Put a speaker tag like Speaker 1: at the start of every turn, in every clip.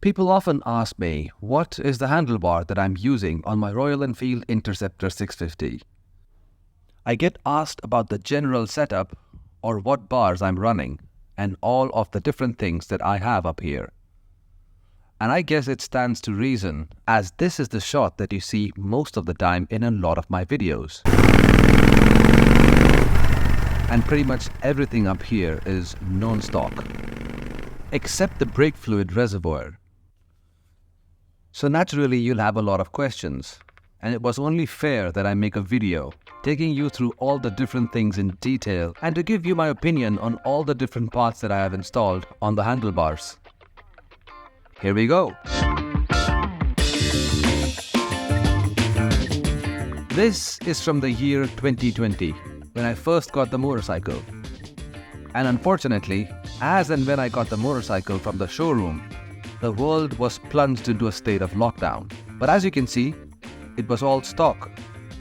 Speaker 1: People often ask me, what is the handlebar that I'm using on my Royal Enfield Interceptor 650? I get asked about the general setup or what bars I'm running and all of the different things that I have up here. And I guess it stands to reason, as this is the shot that you see most of the time in a lot of my videos. And pretty much everything up here is non-stock, except the brake fluid reservoir. So naturally you'll have a lot of questions, and it was only fair that I make a video taking you through all the different things in detail and to give you my opinion on all the different parts that I have installed on the handlebars. Here we go. This is from the year 2020, when I first got the motorcycle. And unfortunately, as and when I got the motorcycle from the showroom, the world was plunged into a state of lockdown. But as you can see, it was all stock.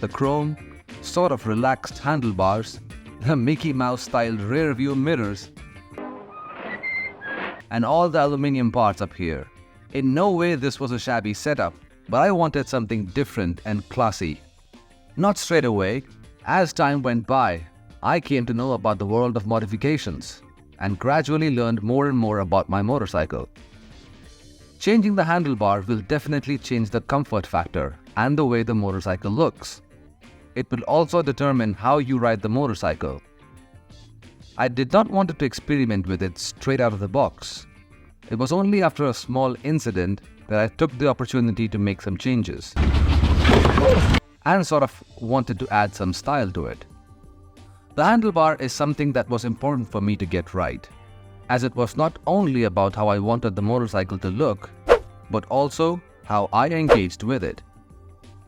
Speaker 1: The chrome, sort of relaxed handlebars, the Mickey Mouse styled rear view mirrors, and all the aluminium parts up here. In no way this was a shabby setup, but I wanted something different and classy. Not straight away. As time went by, I came to know about the world of modifications and gradually learned more and more about my motorcycle. Changing the handlebar will definitely change the comfort factor and the way the motorcycle looks. It will also determine how you ride the motorcycle. I did not want to experiment with it straight out of the box. It was only after a small incident that I took the opportunity to make some changes and sort of wanted to add some style to it. The handlebar is something that was important for me to get right, as it was not only about how I wanted the motorcycle to look, but also how I engaged with it.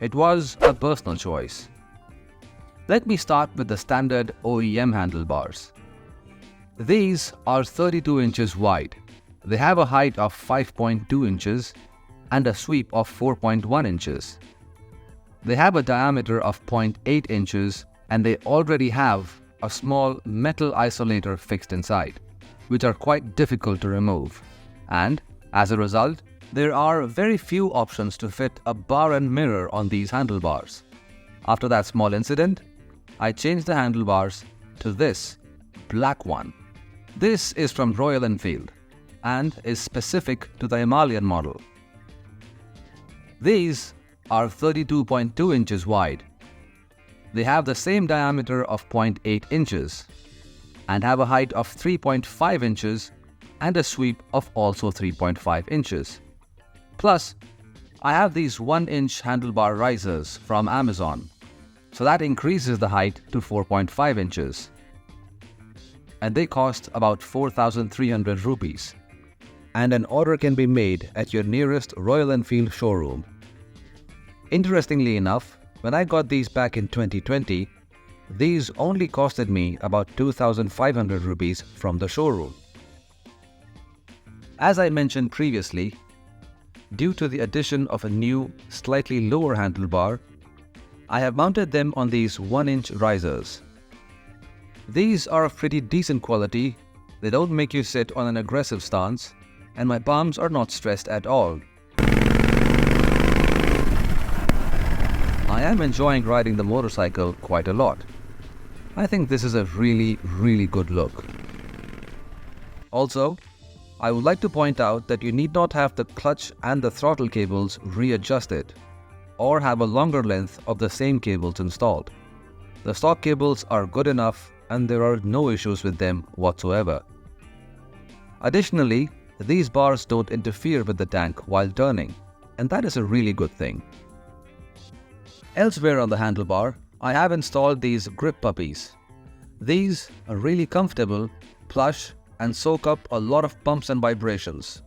Speaker 1: It was a personal choice. Let me start with the standard OEM handlebars. These are 32 inches wide. They have a height of 5.2 inches and a sweep of 4.1 inches. They have a diameter of 0.8 inches and they already have a small metal isolator fixed inside, which are quite difficult to remove. And as a result, there are very few options to fit a bar and mirror on these handlebars. After that small incident, I changed the handlebars to this black one. This is from Royal Enfield and is specific to the Himalayan model. These are 32.2 inches wide. They have the same diameter of 0.8 inches and have a height of 3.5 inches and a sweep of also 3.5 inches. Plus, I have these 1-inch handlebar risers from Amazon, so that increases the height to 4.5 inches. And they cost about 4,300 rupees. And an order can be made at your nearest Royal Enfield showroom. Interestingly enough, when I got these back in 2020, these only costed me about 2,500 rupees from the showroom. As I mentioned previously, due to the addition of a new, slightly lower handlebar, I have mounted them on these 1-inch risers. These are of pretty decent quality, they don't make you sit on an aggressive stance, and my palms are not stressed at all. I am enjoying riding the motorcycle quite a lot. I think this is a really good look. Also, I would like to point out that you need not have the clutch and the throttle cables readjusted or have a longer length of the same cables installed. The stock cables are good enough and there are no issues with them whatsoever. Additionally, these bars don't interfere with the tank while turning, and that is a really good thing. Elsewhere on the handlebar, I have installed these grip puppies. These are really comfortable, plush, and soak up a lot of bumps and vibrations,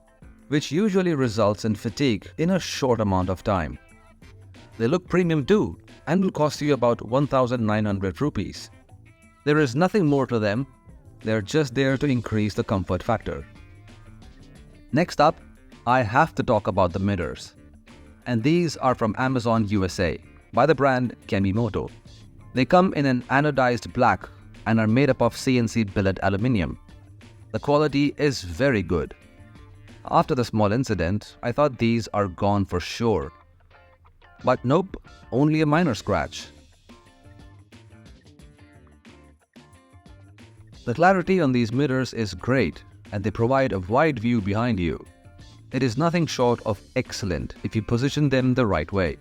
Speaker 1: which usually results in fatigue in a short amount of time. They look premium too and will cost you about 1,900 rupees. There is nothing more to them, they're just there to increase the comfort factor. Next up, I have to talk about the mirrors. And these are from Amazon USA by the brand Kemimoto. They come in an anodized black and are made up of CNC billet aluminium. The quality is very good. After the small incident, I thought these are gone for sure. But nope, only a minor scratch. The clarity on these mirrors is great and they provide a wide view behind you. It is nothing short of excellent if you position them the right way.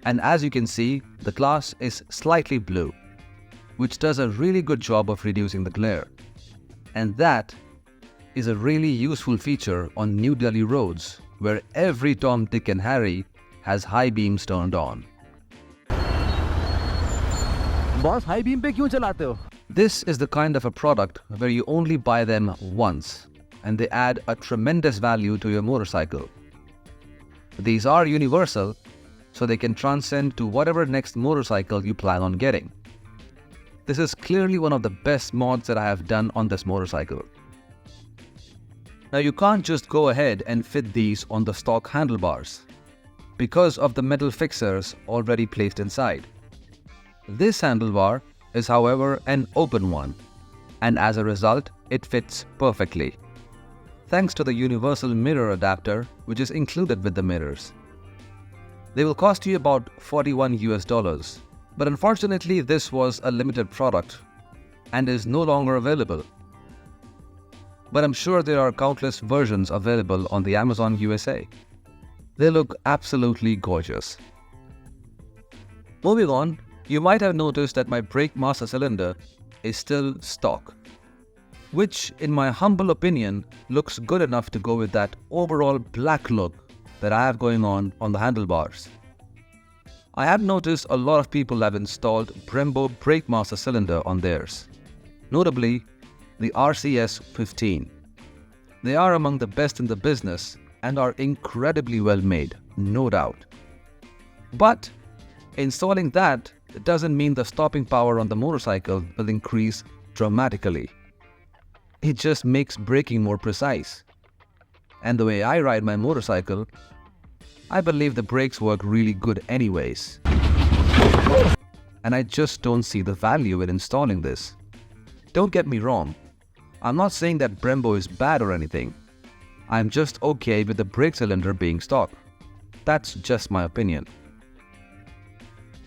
Speaker 1: And as you can see, the glass is slightly blue, which does a really good job of reducing the glare. And that is a really useful feature on New Delhi roads where every Tom, Dick and Harry has high beams turned on.
Speaker 2: Boss, high beam pe kyun chalate ho?
Speaker 1: This is the kind of a product where you only buy them once and they add a tremendous value to your motorcycle. These are universal, so they can transcend to whatever next motorcycle you plan on getting. This is clearly one of the best mods that I have done on this motorcycle. Now you can't just go ahead and fit these on the stock handlebars because of the metal fixers already placed inside. This handlebar is, however, an open one, and as a result, it fits perfectly, thanks to the universal mirror adapter which is included with the mirrors. They will cost you about $41 but unfortunately this was a limited product and is no longer available. But I'm sure there are countless versions available on the Amazon USA. They look absolutely gorgeous. Moving on, you might have noticed that my brake master cylinder is still stock, which in my humble opinion looks good enough to go with that overall black look that I have going on the handlebars. I have noticed a lot of people have installed Brembo brake master cylinder on theirs, notably the RCS 15. They are among the best in the business and are incredibly well made, no doubt. But installing that doesn't mean the stopping power on the motorcycle will increase dramatically. It just makes braking more precise. And the way I ride my motorcycle, I believe the brakes work really good anyways. And I just don't see the value in installing this. Don't get me wrong, I'm not saying that Brembo is bad or anything. I'm just okay with the brake cylinder being stock. That's just my opinion.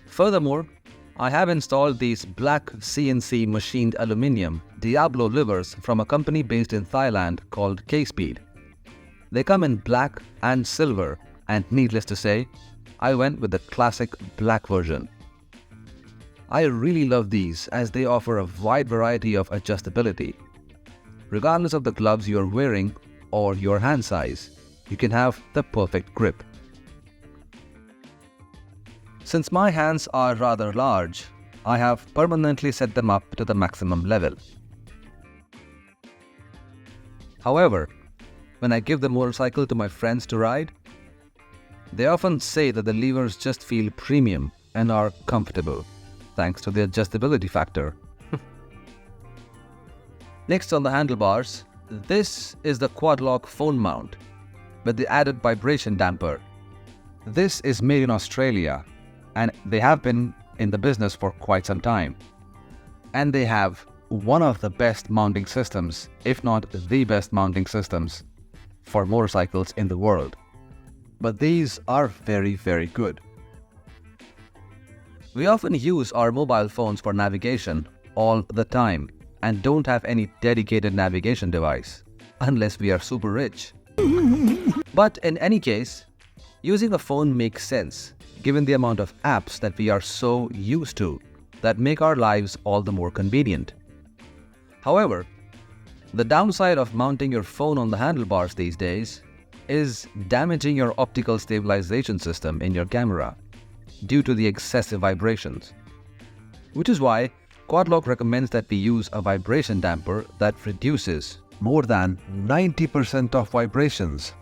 Speaker 1: Furthermore, I have installed these black CNC machined aluminium Diablo livers from a company based in Thailand called K-Speed. They come in black and silver, and needless to say, I went with the classic black version. I really love these as they offer a wide variety of adjustability. Regardless of the gloves you are wearing or your hand size, you can have the perfect grip. Since my hands are rather large, I have permanently set them up to the maximum level. However, when I give the motorcycle to my friends to ride, they often say that the levers just feel premium and are comfortable, thanks to the adjustability factor. Next on the handlebars, this is the quad-lock phone mount with the added vibration damper. This is made in Australia and they have been in the business for quite some time. And they have one of the best mounting systems, if not the best mounting systems for motorcycles in the world. But these are very, very good. We often use our mobile phones for navigation all the time and don't have any dedicated navigation device, unless we are super rich. But in any case, using a phone makes sense, given the amount of apps that we are so used to that make our lives all the more convenient. However, the downside of mounting your phone on the handlebars these days is damaging your optical stabilization system in your camera due to the excessive vibrations. Which is why Quadlock recommends that we use a vibration damper that reduces more than 90% of vibrations.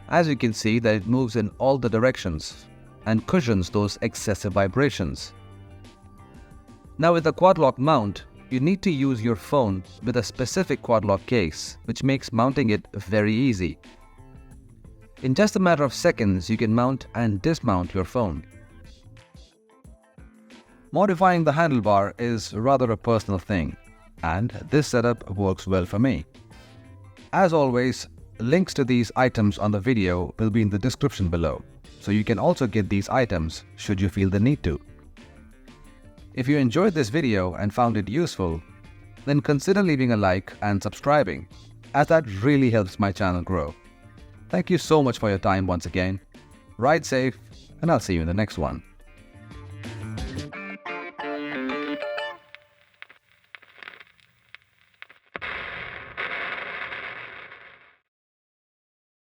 Speaker 1: As you can see that it moves in all the directions and cushions those excessive vibrations. Now with the Quadlock mount, you need to use your phone with a specific Quadlock case, which makes mounting it very easy. In just a matter of seconds, you can mount and dismount your phone. Modifying the handlebar is rather a personal thing, and this setup works well for me. As always, links to these items on the video will be in the description below, so you can also get these items should you feel the need to. If you enjoyed this video and found it useful, then consider leaving a like and subscribing, as that really helps my channel grow. Thank you so much for your time once again. Ride safe, and I'll see you in the next one.